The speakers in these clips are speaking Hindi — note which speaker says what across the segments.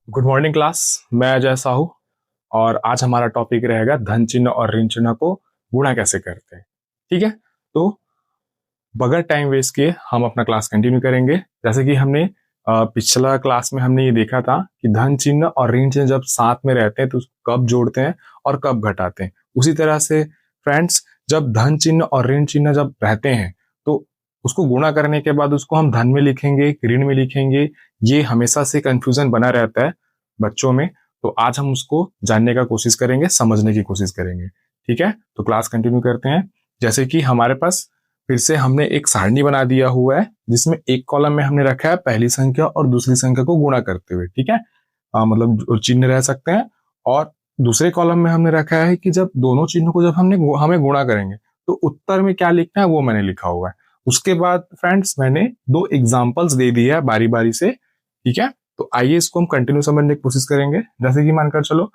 Speaker 1: Good morning class. मैं अजय साहू और आज हमारा टॉपिक रहेगा धन चिन्ह और ऋण चिन्ह को गुणा कैसे करते हैं। ठीक है, तो बगैर टाइम वेस्ट किए हम अपना क्लास कंटिन्यू करेंगे। जैसे कि हमने पिछला क्लास में हमने ये देखा था कि धन चिन्ह और ऋण चिन्ह जब साथ में रहते हैं तो उसको कब जोड़ते हैं और कब घटाते हैं। उसी तरह से फ्रेंड्स, जब धन चिन्ह और ऋण चिन्ह जब रहते हैं तो उसको गुणा करने के बाद उसको हम धन में लिखेंगे, ऋण में लिखेंगे। ये हमेशा से कंफ्यूजन बना रहता है बच्चों में। तो आज हम उसको जानने का कोशिश करेंगे, समझने की कोशिश करेंगे। ठीक है, तो क्लास कंटिन्यू करते हैं। जैसे कि हमारे पास फिर से हमने एक सारणी बना दिया हुआ है जिसमें एक कॉलम में हमने रखा है पहली संख्या और दूसरी संख्या को गुणा करते हुए। ठीक है, मतलब चिन्ह रह सकते हैं। और दूसरे कॉलम में हमने रखा है कि जब दोनों चिन्हों को जब हमें गुणा करेंगे तो उत्तर में क्या लिखना है वो मैंने लिखा हुआ है। उसके बाद फ्रेंड्स मैंने दो एग्जाम्पल्स दे दिए है बारी बारी से। ठीक है, तो आइए इसको हम कंटिन्यू समझने की कोशिश करेंगे। जैसे कि मानकर चलो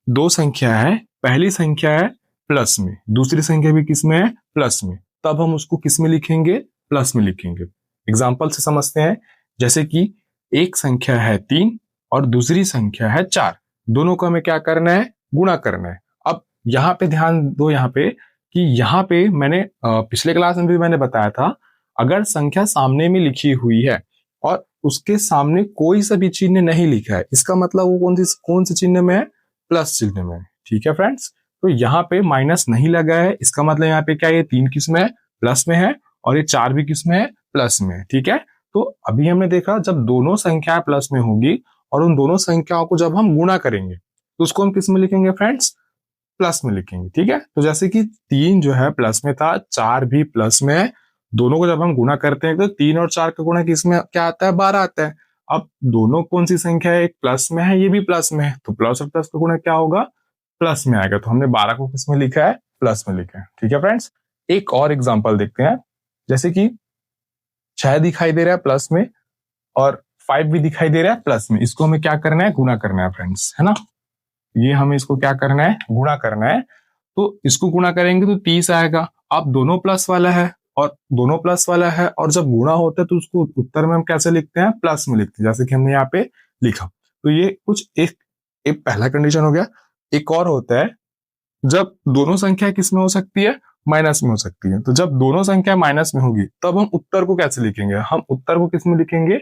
Speaker 1: दो संख्या है, पहली संख्या है प्लस में, दूसरी संख्या भी किस में है, प्लस में। तब हम उसको किस में लिखेंगे, प्लस में लिखेंगे। एग्जाम्पल से समझते हैं। जैसे कि एक संख्या है 3 और दूसरी संख्या है 4, दोनों को हमें क्या करना है, गुणा करना है। अब यहाँ पे ध्यान दो, यहाँ पे कि यहाँ पे मैंने पिछले क्लास में भी मैंने बताया था, अगर संख्या सामने में लिखी हुई है और उसके सामने कोई सा भी चिन्ह नहीं लिखा है, इसका मतलब वो कौन से चिन्ह में है, प्लस चिन्ह में है। ठीक है फ्रेंड्स, तो यहाँ पे माइनस नहीं लगा है, इसका मतलब यहाँ पे क्या, ये 3 किस में है, प्लस में है, और ये 4 भी किस में है, प्लस में है। ठीक है, तो अभी हमने देखा जब दोनों संख्याएं प्लस में होगी और उन दोनों संख्याओं को जब हम गुणा करेंगे तो उसको हम किस में लिखेंगे फ्रेंड्स, प्लस में लिखेंगे। ठीक है, तो जैसे कि 3 जो है प्लस में था, 4 भी प्लस में है, दोनों को जब हम गुणा करते हैं तो 3 और 4 का गुणा किस में क्या आता है, 12 आता है। अब दोनों कौन सी संख्या है, एक प्लस में है, ये भी प्लस में है, तो प्लस और प्लस का गुणा क्या होगा, प्लस में आएगा। तो हमने 12 को किस में लिखा है, प्लस में लिखा है। ठीक है फ्रेंड्स, एक और एग्जांपल देखते हैं। जैसे कि 6 दिखाई दे रहा है प्लस में और 5 भी दिखाई दे रहा है प्लस में, इसको हमें क्या करना है, गुणा करना है फ्रेंड्स, है ना। ये हमें इसको क्या करना है, गुणा करना है। तो इसको गुणा करेंगे तो 30 आएगा। अब दोनों प्लस वाला है और दोनों प्लस वाला है, और जब गुणा होता है तो उसको उत्तर में हम कैसे लिखते हैं, प्लस में लिखते हैं, जैसे कि हमने यहाँ पे लिखा। तो ये कुछ एक पहला कंडीशन हो गया। एक और होता है जब दोनों संख्या किस में हो सकती है, माइनस में हो सकती है। तो जब दोनों संख्या माइनस में होगी तब हम उत्तर को कैसे लिखेंगे, हम उत्तर को किस में लिखेंगे,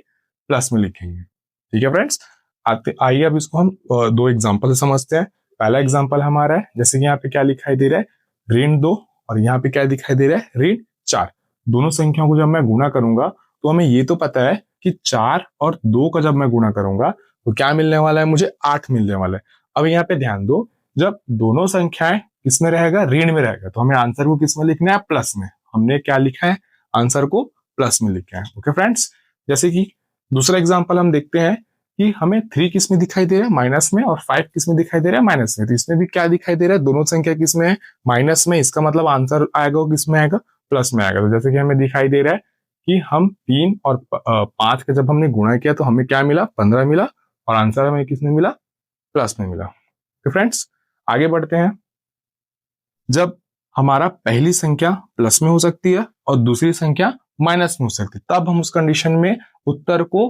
Speaker 1: प्लस में लिखेंगे। ठीक है फ्रेंड्स, आइए अब इसको हम दो एग्जांपल से समझते हैं। पहला एग्जांपल हमारा है, जैसे कि यहाँ पे क्या दिखाई दे रहा है, ऋण 2, और यहाँ पे क्या दिखाई दे रहा है, ऋण 4। दोनों संख्याओं को जब मैं गुणा करूंगा तो हमें ये तो पता है कि 4 और 2 का जब मैं गुणा करूंगा तो क्या मिलने वाला है, मुझे 8 मिलने वाला है। अब यहाँ पे ध्यान दो, जब दोनों संख्याएं किसमें रहेगा, ऋण में रहेगा, तो हमें आंसर को किसमें लिखना है, प्लस में। हमने क्या लिखा है, आंसर को प्लस में लिखा है। ओके फ्रेंड्स, जैसे कि दूसरा एग्जांपल हम देखते हैं कि हमें 3 किस में दिखाई दे रहा है, माइनस में, और 5 किस में दिखाई दे रहा है, माइनस में। तो इसमें भी क्या दिखाई दे रहा है, दोनों संख्या किस में है, माइनस में। इसका मतलब आंसर आएगा वो किस में आएगा, प्लस में आएगा। तो जैसे कि हमें दिखाई दे रहा है कि हम 3 और 5 का जब हमने गुणा किया तो हमें क्या मिला, 15 मिला, और आंसर हमें किस में मिला, प्लस में मिला। तो फ्रेंड्स आगे बढ़ते हैं। जब हमारा पहली संख्या प्लस में हो सकती है और दूसरी संख्या माइनस में हो सकती है, तब हम उस कंडीशन में उत्तर को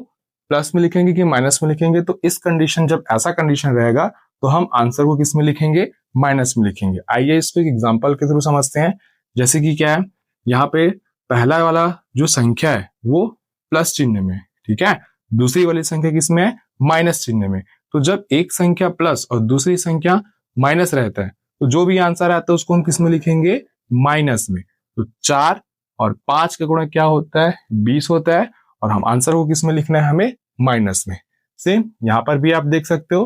Speaker 1: प्लस में लिखेंगे कि माइनस में लिखेंगे। तो इस कंडीशन, जब ऐसा कंडीशन रहेगा तो हम आंसर को किस में लिखेंगे, माइनस में लिखेंगे। आइए इसको एक एग्जांपल के थ्रू समझते हैं। जैसे कि क्या है, यहाँ पे पहला वाला जो संख्या है वो प्लस चिन्ह में, ठीक है, दूसरी वाली संख्या किसमें है, माइनस चिन्ह में। तो जब एक संख्या प्लस और दूसरी संख्या माइनस रहता है तो जो भी आंसर आता है उसको हम किस में लिखेंगे, माइनस में। तो 4 और 5 का गुणा क्या होता है, 20 होता है, और हम आंसर को किस में लिखना है, हमें माइनस में। सेम यहाँ पर भी आप देख सकते हो,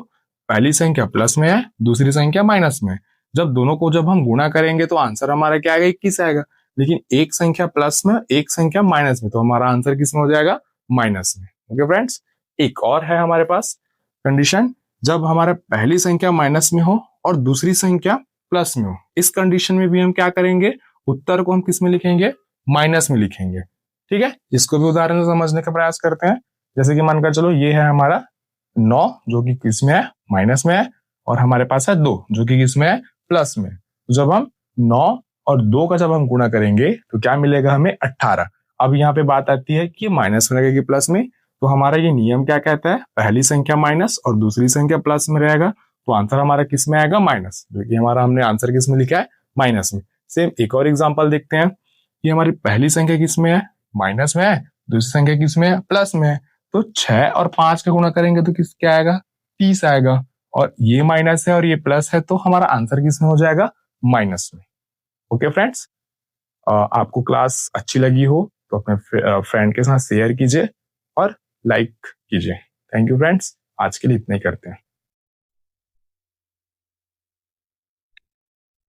Speaker 1: पहली संख्या प्लस में है, दूसरी संख्या माइनस में है। जब दोनों को जब हम गुणा करेंगे तो आंसर हमारा क्या आएगा, 21 आएगा। लेकिन एक संख्या प्लस में, एक संख्या माइनस में, तो हमारा आंसर किस में हो जाएगा, माइनस में। ओके फ्रेंड्स, एक और है हमारे पास कंडीशन, जब हमारा पहली संख्या माइनस में हो और दूसरी संख्या प्लस में हो। इस कंडीशन में भी हम क्या करेंगे, उत्तर को हम किस में लिखेंगे, माइनस में लिखेंगे। ठीक है, इसको भी उदाहरण से समझने का प्रयास करते हैं। जैसे कि मानकर चलो ये है हमारा 9 जो कि किसमें है, माइनस में है, और हमारे पास है 2 जो कि किसमें है, प्लस में। तो जब हम 9 और 2 का जब हम गुणा करेंगे तो क्या मिलेगा, हमें 18। अब यहाँ पे बात आती है कि माइनस में रहेगा कि प्लस में, तो हमारा ये नियम क्या कहता है, पहली संख्या माइनस और दूसरी संख्या प्लस में रहेगा, तो आंसर हमारा किस में आएगा, माइनस, जो कि हमारा हमने आंसर किस में लिखा है, माइनस में। सेम एक और एग्जांपल देखते हैं कि हमारी पहली संख्या किस में है, माइनस में है, दूसरी संख्या किस में है, प्लस में है। तो 6 और 5 का गुणा करेंगे तो किस क्या आएगा, 30 आएगा, और ये माइनस है और ये प्लस है, तो हमारा आंसर किस में हो जाएगा, माइनस में। ओके फ्रेंड्स, आपको क्लास अच्छी लगी हो तो अपने फ्रेंड के साथ शेयर कीजिए और लाइक कीजिए। थैंक यू फ्रेंड्स, आज के लिए इतना ही करते हैं।